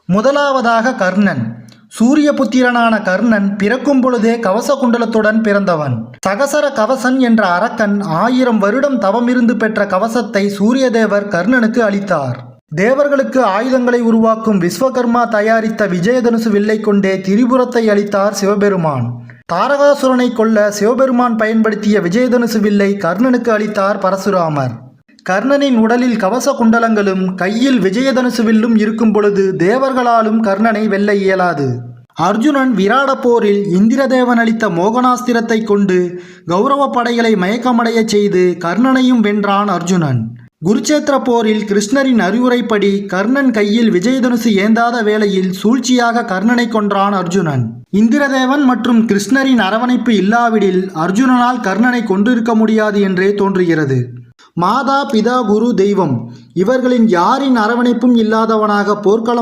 முதலாவதாக கர்ணன். சூரியபுத்திரனான கர்ணன் பிறக்கும் பொழுதே கவச குண்டலத்துடன் பிறந்தவன். சகசர கவசன் என்ற அரக்கன் 1000 வருடம் தவமிருந்து பெற்ற கவசத்தை சூரியதேவர் கர்ணனுக்கு அளித்தார். தேவர்களுக்கு ஆயுதங்களை உருவாக்கும் விஸ்வகர்மா தயாரித்த விஜயதனுசு வில்லை கொண்டே திரிபுரத்தை அளித்தார் சிவபெருமான். தாரகாசுரனை கொல்ல சிவபெருமான் பயன்படுத்திய விஜயதனுசு வில்லை கர்ணனுக்கு அளித்தார் பரசுராமர். கர்ணனின் உடலில் கவச குண்டலங்களும் கையில் விஜயதனுசு வில்லும் இருக்கும் பொழுது தேவர்களாலும் கர்ணனை வெல்ல இயலாது. அர்ஜுனன் விராட போரில் இந்திரதேவன் அளித்த மோகனாஸ்திரத்தை கொண்டு கௌரவ படைகளை மயக்கமடைய செய்து கர்ணனையும் வென்றான் அர்ஜுனன். குருச்சேத்திர போரில் கிருஷ்ணரின் அறிவுரைப்படி கர்ணன் கையில் விஜயதனுசு ஏந்தாத வேளையில் சூழ்ச்சியாக கர்ணனை கொன்றான் அர்ஜுனன். இந்திரதேவன் மற்றும் கிருஷ்ணரின் அரவணைப்பு இல்லாவிடில் அர்ஜுனனால் கர்ணனை கொன்றிருக்க முடியாது என்றே தோன்றுகிறது. மாதா பிதா குரு தெய்வம் இவர்களின் யாரின் அரவணைப்பும் இல்லாதவனாக போர்க்களம்